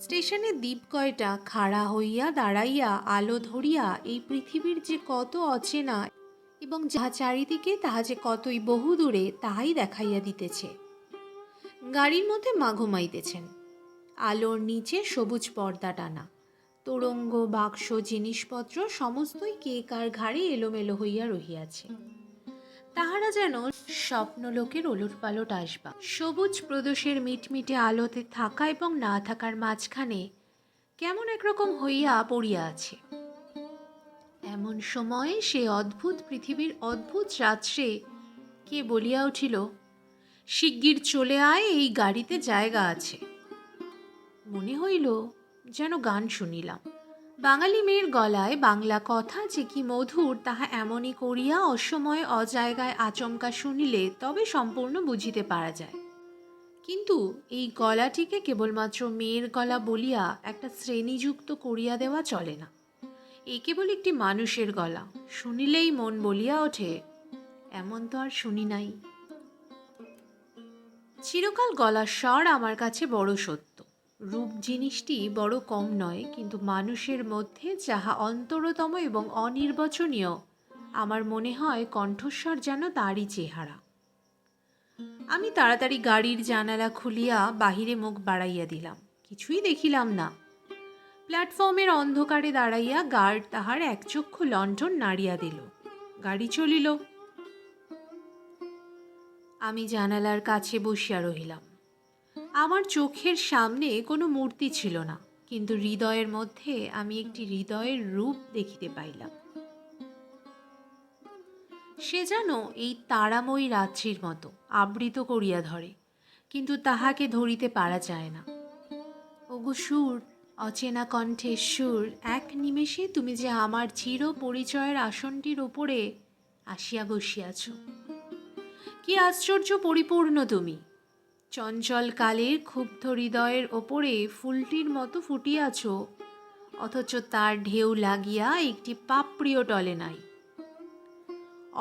স্টেশনে দ্বীপ কয়টা খাড়া হইয়া দাঁড়াইয়া আলো ধরিয়া এই পৃথিবীর যে কত অচেনা এবং যাহা চারিদিকে তাহা যে কতই বহু দূরে, তাহাই দেখাইয়া দিতেছে। গাড়ির মধ্যে মা ঘুমাইতেছেন। আলোর নিচে সবুজ পর্দা টানা। তোরঙ্গ, বাক্স, জিনিসপত্র সমস্তই কে কার ঘাড়ে এলোমেলো হইয়া রহিয়াছে। তাহারা যেন স্বপ্নলোকের ওলটপালট আসবা। সবুজ প্রদোষের মিটমিটে আলোতে থাকা এবং না থাকার মাঝখানে কেমন একরকম হইয়া পড়িয়া আছে। এমন সময়ে সে অদ্ভুত পৃথিবীর অদ্ভুত রাত্রে কে বলিয়া উঠিল, শিগগির চলে আয়, এই গাড়িতে জায়গা আছে। মনে হইল যেন গান শুনিলাম। বাঙালি মেয়ের গলায় বাংলা কথা যে কি মধুর, তাহা এমনই করিয়া অসময়ে অজায়গায় আচমকা শুনিলে তবে সম্পূর্ণ বুঝিতে পারা যায়। কিন্তু এই গলাটিকে কেবলমাত্র মেয়ের গলা বলিয়া একটা শ্রেণীযুক্ত করিয়া দেওয়া চলে না। এ কেবল একটি মানুষের গলা, শুনিলেই মন বলিয়া ওঠে, এমন তো আর শুনি নাই। চিরকাল গলার স্বর আমার কাছে বড় সত্য। রূপ জিনিসটি বড় কম নয়, কিন্তু মানুষের মধ্যে যাহা অন্তরতম এবং অনির্বচনীয়, আমার মনে হয় কণ্ঠস্বর যেন তারই চেহারা। আমি তাড়াতাড়ি গাড়ির জানালা খুলিয়া বাহিরে মুখ বাড়াইয়া দিলাম। কিছুই দেখিলাম না। প্ল্যাটফর্মের অন্ধকারে দাঁড়াইয়া গার্ড তাহার একচক্ষু লণ্ঠন নাড়িয়া দিল। গাড়ি চলিল। আমি জানালার কাছে বসিয়া রহিলাম। আমার চোখের সামনে কোনো মূর্তি ছিল না, কিন্তু হৃদয়ের মধ্যে আমি একটি হৃদয়ের রূপ দেখিতে পাইলাম। সে যেন এই তারাময়ী রাত্রির মতো আবৃত করিয়া ধরে, কিন্তু তাহাকে ধরিতে পারা যায় না। ওগো সুর, অচেনা কণ্ঠের সুর, এক নিমেষে তুমি যে আমার চির পরিচয়ের আসনটির ওপরে আসিয়া বসিয়াছ। কি আশ্চর্য পরিপূর্ণ তুমি! চঞ্চল কালের ক্ষুব্ধ হৃদয়ের ওপরে ফুলটির মতো ফুটিয়াছ, অথচ তার ঢেউ লাগিয়া একটি পাপড়িও টলে নাই।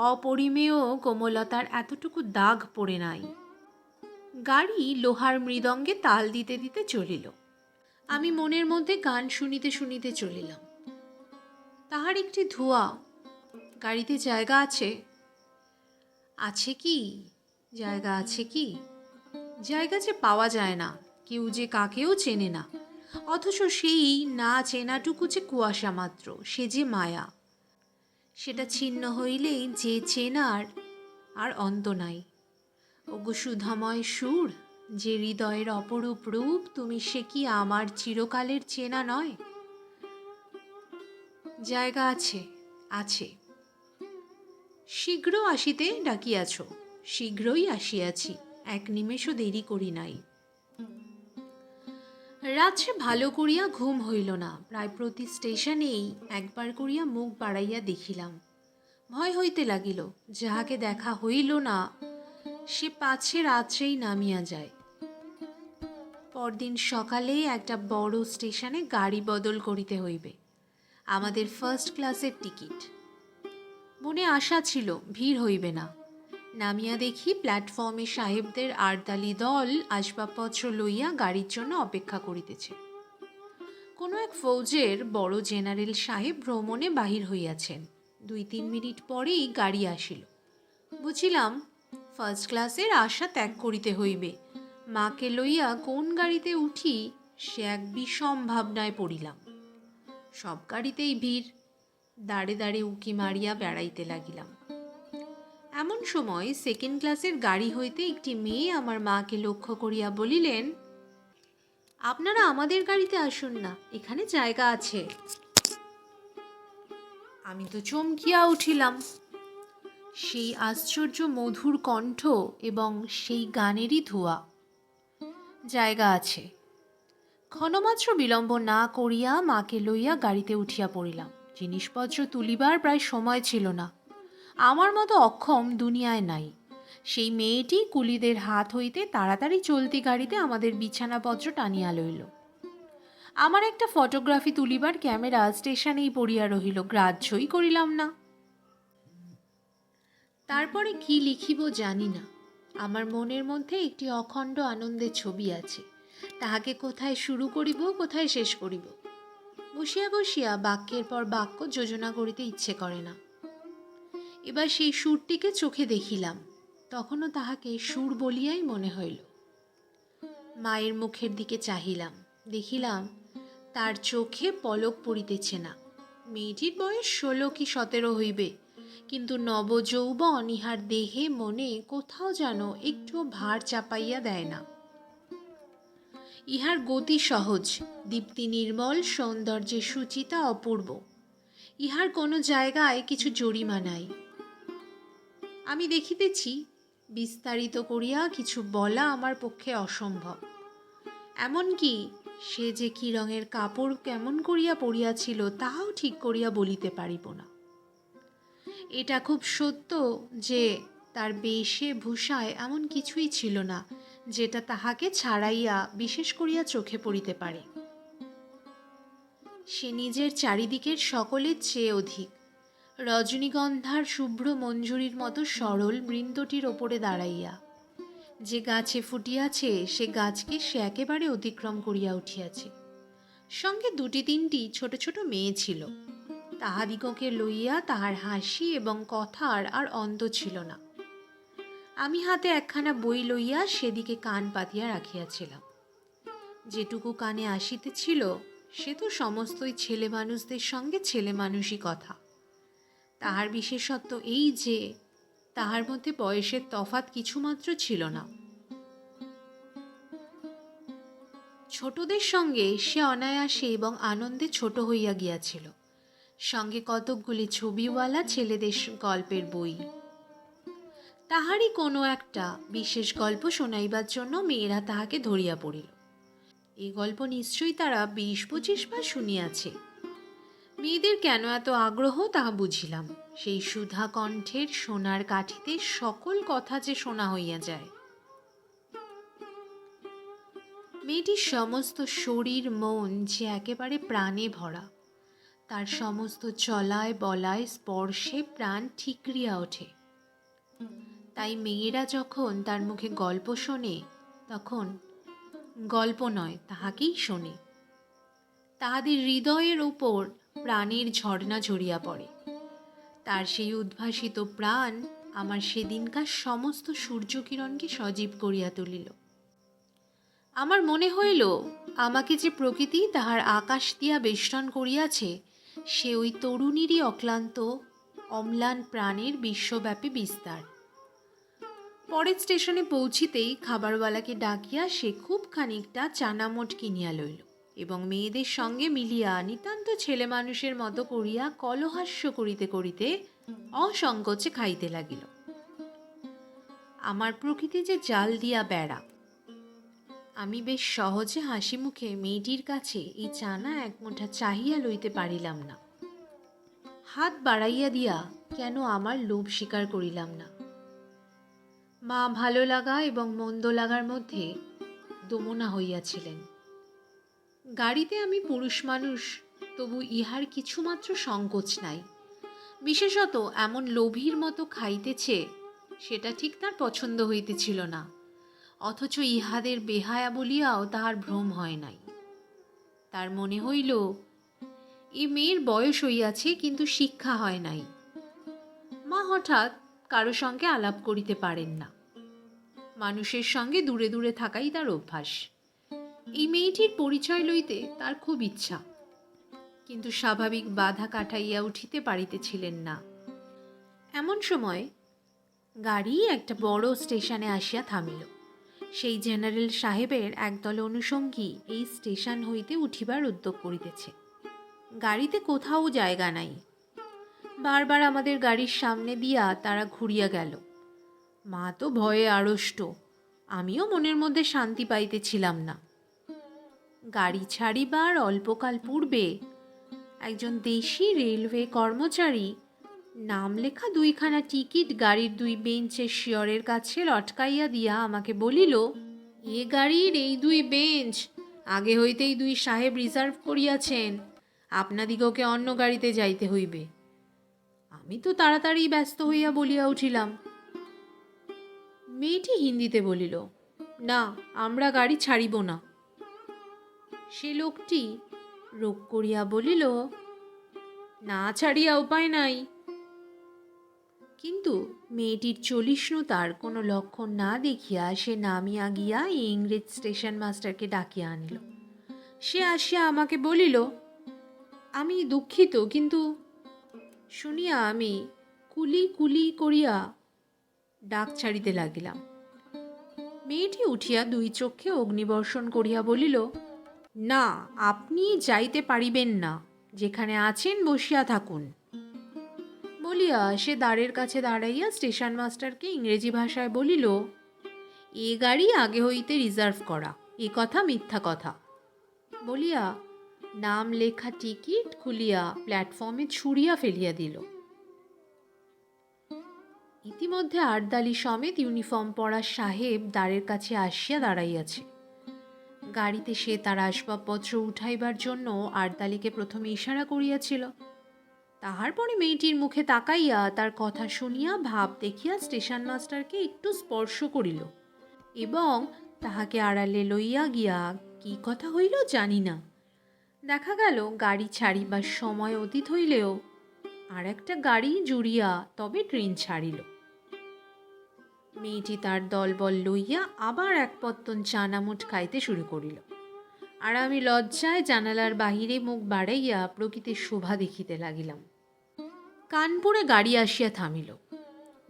অপরিমেয় কোমলতার এতটুকু দাগ পড়ে নাই। গাড়ি লোহার মৃদঙ্গে তাল দিতে দিতে চলিল। আমি মনের মধ্যে গান শুনিতে শুনিতে চলিলাম। তাহার একটি ধোঁয়া। গাড়িতে জায়গা আছে? আছে কি? জায়গা আছে কি? জায়গা যে পাওয়া যায় না, কেউ যে কাকেও চেনে না, অথচ সেই না চেনাটুকু যে কুয়াশা মাত্র, সে যে মায়া। সেটা ছিন্ন হইলেই যে চেনার আর অন্ত নাই। ওগো সুধাময় সুর, যে হৃদয়ের অপরূপ রূপ তুমি, সে কি আমার চিরকালের চেনা নয়? জায়গা আছে, আছে। শীঘ্র আসিতে ডাকিয়াছ, শীঘ্রই আসিয়াছি, এক নিমেষও দেরি করি নাই। রাত্রে ভালো করিয়া ঘুম হইল না। প্রায় প্রতি স্টেশনেই একবার করিয়া মুখ বাড়াইয়া দেখিলাম। ভয় হইতে লাগিল, যাহাকে দেখা হইল না সে পাছে রাত্রেই নামিয়া যায়। পরদিন সকালে একটা বড় স্টেশনে গাড়ি বদল করিতে হইবে। আমাদের ফার্স্ট ক্লাসের টিকিট। মনে আশা ছিল ভিড় হইবে না। নামিয়া দেখি প্ল্যাটফর্মে সাহেবদের আর্দালি দল আসবাবপত্র লইয়া গাড়ির জন্য অপেক্ষা করিতেছে। কোনো এক ফৌজের বড় জেনারেল সাহেব ভ্রমণে বাহির হইয়াছেন। 2-3 মিনিট পরেই গাড়ি আসিল। বুঝিলাম ফার্স্ট ক্লাসের আশা ত্যাগ করিতে হইবে। মাকে লইয়া কোন গাড়িতে উঠি সে এক বিষম ভাবনায় পড়িলাম। সব গাড়িতেই ভিড়। দাঁড়ে দাঁড়ে উকি মারিয়া বেড়াইতে লাগিলাম। এমন সময় সেকেন্ড ক্লাসের গাড়ি হইতে একটি মেয়ে আমার মাকে লক্ষ্য করিয়া বলিলেন, আপনারা আমাদের গাড়িতে আসুন না, এখানে জায়গা আছে। আমি তো চমকিয়া উঠিলাম। সেই আশ্চর্য মধুর কণ্ঠ এবং সেই গানেরই ধোঁয়া। জায়গা আছে। ক্ষণমাত্র বিলম্ব না করিয়া মাকে লইয়া গাড়িতে উঠিয়া পড়িলাম। জিনিসপত্র তুলিবার প্রায় সময় ছিল না। আমার মতো অক্ষম দুনিয়ায় নাই। সেই মেয়েটি কুলিদের হাত হইতে তাড়াতাড়ি চলতি গাড়িতে আমাদের বিছানাপত্র টানিয়া লইল। আমার একটা ফটোগ্রাফি তুলিবার ক্যামেরা স্টেশনেই পড়িয়া রহিল, গ্রাহ্যই করিলাম না। তারপরে কি লিখিব জানি না। আমার মনের মধ্যে একটি অখণ্ড আনন্দের ছবি আছে। তাহাকে কোথায় শুরু করিব, কোথায় শেষ করিব, বসিয়া বসিয়া বাক্যের পর বাক্য যোজনা করিতে ইচ্ছে করে না। এবার সেই সুরটিকে চোখে দেখিলাম, তখনও তাহাকে সুর বলিয়াই মনে হইল। মায়ের মুখের দিকে চাহিলাম, দেখিলাম তার চোখে পলক পড়িতেছে না। মেয়েটির বয়স 16 কি 17 হইবে, কিন্তু নবযৌবন ইহার দেহে মনে কোথাও যেন একটু ভার চাপাইয়া দেয় না। ইহার গতি সহজ, দীপ্তি নির্মল, সৌন্দর্যে সুচিতা অপূর্ব। ইহার কোনো জায়গায় কিছু জরিমা নাই। আমি দেখিতেছি, বিস্তারিত করিয়া কিছু বলা আমার পক্ষে অসম্ভব। এমনকি সে যে কি রঙের কাপড় কেমন করিয়া পরিয়াছিল তাহাও ঠিক করিয়া বলিতে পারিব না। এটা খুব সত্য যে তার বেশে ভূষায় এমন কিছুই ছিল না যেটা তাহাকে ছাড়াইয়া বিশেষ করিয়া চোখে পড়িতে পারে। সে নিজের চারিদিকের সকলের চেয়ে অধিক। রজনীগন্ধার শুভ্র মঞ্জুরির মতো সরল বৃন্দটির ওপরে দাঁড়াইয়া যে গাছে ফুটিয়াছে সে গাছকে সে একেবারে অতিক্রম করিয়া উঠিয়াছে। সঙ্গে 2-3টি ছোট ছোট মেয়ে ছিল। তাহাদিগকে লইয়া তাহার হাসি এবং কথার আর অন্ত ছিল না। আমি হাতে একখানা বই লইয়া সেদিকে কান পাতিয়া রাখিয়াছিলাম। যেটুকু কানে আসিতেছিল সে তো সমস্তই ছেলে মানুষদের সঙ্গে ছেলে মানুষই কথা। তাহার বিশেষত্ব এই যে তাহার মধ্যে বয়সের তফাৎ কিছুমাত্র ছিল না। ছোটদের সঙ্গে সে অনায়াসে এবং আনন্দে ছোট হইয়া গিয়াছিল। সঙ্গে কতকগুলি ছবিওয়ালা ছেলেদের গল্পের বই। তাহারই কোনো একটা বিশেষ গল্প শোনাইবার জন্য মেয়েরা তাহাকে ধরিয়া পড়িল। এই গল্প নিশ্চয়ই তারা 20-25 বার শুনিয়াছে। মেয়েদের কেন এত আগ্রহ তাহা বুঝিলাম। সেই সুধা কণ্ঠের সোনার কাঠিতে সকল কথা যে শোনা হইয়া যায়। মেয়েটির সমস্ত শরীর মন যে একেবারে প্রাণে ভরা। তার সমস্ত চলায় বলায় স্পর্শে প্রাণ ঠিকরিয়া ওঠে। তাই মেয়েরা যখন তার মুখে গল্প শোনে, তখন গল্প নয়, তাহাকেই শোনে। তাহাদের হৃদয়ের ওপর প্রাণের ঝর্ণা ঝরিয়া পড়ে। তার সেই উদ্ভাসিত প্রাণ আমার সেদিনকার সমস্ত সূর্যকিরণকে সজীব করিয়া তুলিল। আমার মনে হইল, আমাকে যে প্রকৃতি তাহার আকাশ দিয়া বেষ্টন করিয়াছে, সে ওই তরুণীরই অক্লান্ত অম্লান প্রাণের বিশ্বব্যাপী বিস্তার। পরের স্টেশনে পৌঁছিতেই খাবারওয়ালাকে ডাকিয়া সে খুব খানিকটা চানামোট কিনিয়া লইল এবং মেয়েদের সঙ্গে মিলিয়া নিতান্ত ছেলে মানুষের মতো করিয়া কলহাস্য করিতে করিতে অসংকোচে খাইতে লাগিল। আমার প্রকৃতি যে জাল দিয়া বেড়া। আমি বেশ সহজে হাসি মুখে মেয়েটির কাছে এই চানা এক মুঠা চাহিয়া লইতে পারিলাম না। হাত বাড়াইয়া দিয়া কেন আমার লোভ স্বীকার করিলাম না। মা ভালো লাগা এবং মন্দ লাগার মধ্যে দোমনা হইয়াছিলেন। গাড়িতে আমি পুরুষ মানুষ, তবু ইহার কিছুমাত্র সংকোচ নাই। বিশেষত এমন লোভীর মতো খাইতেছে, সেটা ঠিক তার পছন্দ হইতেছিল না। অথচ ইহাদের বেহায়া বলিয়াও তাহার ভ্রম হয় নাই। তার মনে হইল, এ মেয়ের বয়স হইয়াছে, কিন্তু শিক্ষা হয় নাই। মা হঠাৎ কারো সঙ্গে আলাপ করিতে পারেন না। মানুষের সঙ্গে দূরে দূরে থাকাই তার অভ্যাস। এই মেয়েটির পরিচয় লইতে তার খুব ইচ্ছা, কিন্তু স্বাভাবিক বাধা কাটাইয়া উঠিতে পারিতেছিলেন না। এমন সময় গাড়ি একটা বড় স্টেশনে আসিয়া থামিল। সেই জেনারেল সাহেবের একদল অনুষঙ্গী এই স্টেশন হইতে উঠিবার উদ্যোগ করিতেছে। গাড়িতে কোথাও জায়গা নাই। বারবার আমাদের গাড়ির সামনে দিয়া তারা ঘুরিয়া গেল। মা তো ভয়ে আড়ষ্ট, আমিও মনের মধ্যে শান্তি পাইতেছিলাম না। গাড়ি ছাড়িবার অল্পকাল পূর্বে একজন দেশি রেলওয়ে কর্মচারী নাম লেখা 2খানা টিকিট গাড়ির 2 বেঞ্চের শিয়রের কাছে লটকাইয়া দিয়া আমাকে বলিল, এ গাড়ির এই 2 বেঞ্চ আগে হইতেই 2 সাহেব রিজার্ভ করিয়াছেন, আপনাদিগকে অন্য গাড়িতে যাইতে হইবে। আমি তো তাড়াতাড়ি ব্যস্ত হইয়া বলিয়া উঠিলাম। মেয়েটি হিন্দিতে বলিল, না, আমরা গাড়ি ছাড়িব না। সে লোকটি রোগ করিয়া বলিল, না ছাড়িয়া উপায় নাই। কিন্তু মেয়েটির চলিষ্ণুতার কোনো লক্ষণ না দেখিয়া সে নামিয়া গিয়া ইংরেজ স্টেশন মাস্টারকে ডাকিয়া আনিল। সে আসিয়া আমাকে বলিল, আমি দুঃখিত, কিন্তু শুনিয়া আমি কুলি কুলি করিয়া ডাক ছাড়িতে লাগিলাম। মেয়েটি উঠিয়া 2 চক্ষে অগ্নিবর্ষণ করিয়া বলিল, না, আপনি যাইতে পারিবেন না, যেখানে আছেন বসিয়া থাকুন। বলিয়া সে দ্বারের কাছে দাঁড়াইয়া স্টেশন মাস্টারকে ইংরেজি ভাষায় বলিল, এ গাড়ি আগে হইতে রিজার্ভ করা, এ কথা মিথ্যা কথা। বলিয়া নাম লেখা টিকিট খুলিয়া প্ল্যাটফর্মে ছুঁড়িয়া ফেলিয়া দিল। ইতিমধ্যে আর্দালি সমেত ইউনিফর্ম পরা সাহেব দ্বারের কাছে আসিয়া দাঁড়াইয়াছে। গাড়িতে সে তার আসবাবপত্র উঠাইবার জন্য আর্দালিকে প্রথমে ইশারা করিয়াছিল। তাহার পরে মেয়েটির মুখে তাকাইয়া তার কথা শুনিয়া ভাব দেখিয়া স্টেশন মাস্টারকে একটু স্পর্শ করিল এবং তাহাকে আড়ালে লইয়া গিয়া কি কথা হইল জানি না। দেখা গেল গাড়ি ছাড়িবার সময় অতীত হইলেও আর একটা গাড়ি জুড়িয়া তবে ট্রেন ছাড়িল। মেয়েটি তার দলবল লইয়া আবার এক পত্তন চানামুট খাইতে শুরু করিল, আর আমি লজ্জায় জানালার বাহিরে মুখ বাড়াইয়া প্রকৃতির শোভা দেখিতে লাগিলাম। কানপুরে গাড়ি আসিয়া থামিল।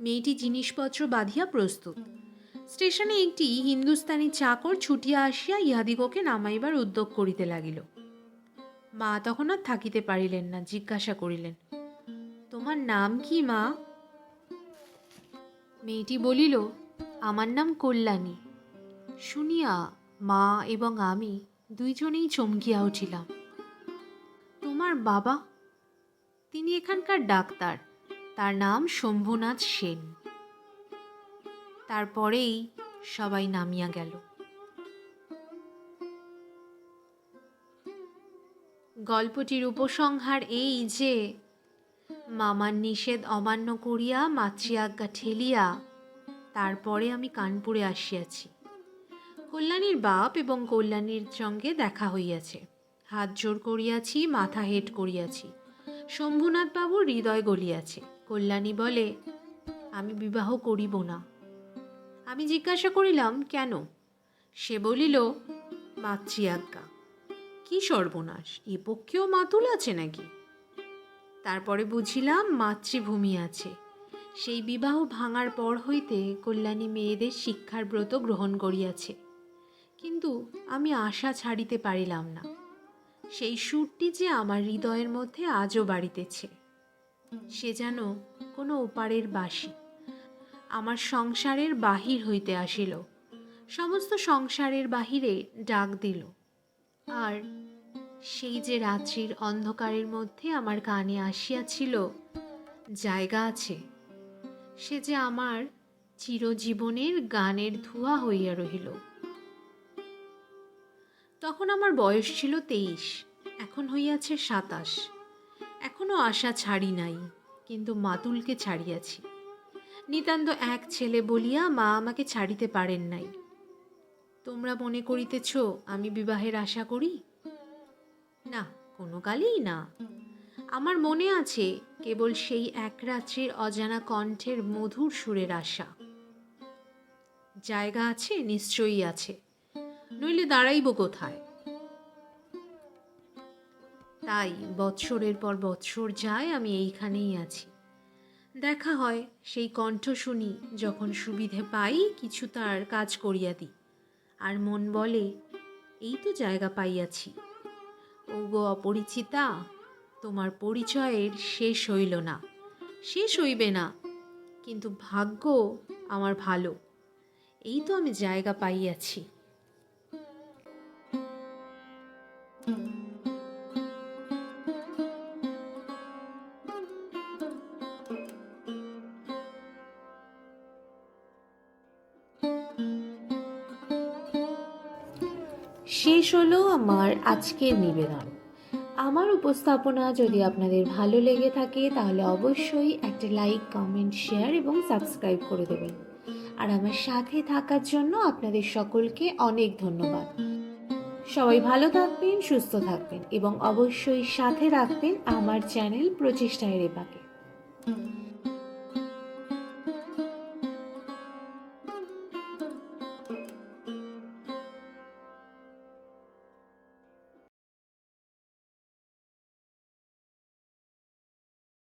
মেয়েটি জিনিসপত্র বাঁধিয়া প্রস্তুত। স্টেশনে একটি হিন্দুস্তানি চাকর ছুটিয়া আসিয়া ইহাদিগকে নামাইবার উদ্যোগ করিতে লাগিল। মা তখন আর থাকিতে পারিলেন না, জিজ্ঞাসা করিলেন, তোমার নাম কি মা? মেয়েটি বলিল, আমার নাম কল্যাণী। শুনিয়া মা এবং আমি দুইজনেই চমকিয়া উঠিলাম। তোমার বাবা? তিনি এখানকার ডাক্তার, তার নাম শম্ভুনাথ সেন। তারপরেই সবাই নামিয়া গেল। গল্পটির উপসংহার এই যে, মামার নিষেধ অমান্য করিয়া মাতৃআজ্ঞা ঠেলিয়া তারপরে আমি কানপুরে আসিয়াছি। কল্যাণীর বাপ এবং কল্যাণীর সঙ্গে দেখা হইয়াছে, হাত জোর করিয়াছি, মাথা হেঁট করিয়াছি। শম্ভুনাথ বাবুর হৃদয় গলিয়াছে। কল্যাণী বলে, আমি বিবাহ করিব না। আমি জিজ্ঞাসা করিলাম, কেন? সে বলিল, মাতৃআজ্ঞা। কি সর্বনাশ, এ পক্ষেও মাতুল আছে নাকি? তারপরে বুঝিলাম মাতৃভূমি আছে। সেই বিবাহ ভাঙার পর হইতে কল্যাণী মেয়েদের শিক্ষার ব্রত গ্রহণ করিয়াছে। কিন্তু আমি আশা ছাড়িতে পারিলাম না। সেই সুরটি যে আমার হৃদয়ের মধ্যে আজও বাড়িতেছে। সে যেন কোনো ওপারের বাঁশি আমার সংসারের বাহির হইতে আসিল, সমস্ত সংসারের বাহিরে ডাক দিল। আর সেই যে রাত্রির অন্ধকারের মধ্যে আমার কানে আসিয়াছিল, জায়গা আছে, সে যে আমার চিরজীবনের গানের ধোঁয়া হইয়া রহিল। তখন আমার বয়স ছিল 23, এখন হইয়াছে 27। এখনো আশা ছাড়ি নাই, কিন্তু মাতুলকে ছাড়িয়াছি। নিতান্ত এক ছেলে বলিয়া মা আমাকে ছাড়িতে পারেন নাই। তোমরা মনে করিতেছ আমি বিবাহের আশা করি? না, কোনো কালেই না। আমার মনে আছে কেবল সেই এক রাত্রির অজানা কণ্ঠের মধুর সুরের আশা। জায়গা আছে, নিশ্চয়ই আছে, নইলে দাঁড়াইব কোথায়? তাই বৎসরের পর বৎসর যায়, আমি এইখানেই আছি। দেখা হয়, সেই কণ্ঠ শুনি, যখন সুবিধে পাই কিছু তার কাজ করিয়া দিই। আর মন বলে, এই তো জায়গা পাইয়াছি। ও গো অপরিচিতা, তোমার পরিচয়ের শেষ হইল না, শেষ হইবে না, কিন্তু ভাগ্য আমার ভালো, এই তো আমি জায়গা পাইয়াছি। শেষ হলো আমার আজকের নিবেদন। আমার উপস্থাপনা যদি আপনাদের ভালো লেগে থাকে তাহলে অবশ্যই একটা লাইক, কমেন্ট, শেয়ার এবং সাবস্ক্রাইব করে দেবেন। আর আমার সাথে থাকার জন্য আপনাদের সকলকে অনেক ধন্যবাদ। সবাই ভালো থাকবেন, সুস্থ থাকবেন এবং অবশ্যই সাথে রাখবেন আমার চ্যানেল প্রচেষ্টায় রেবাকে।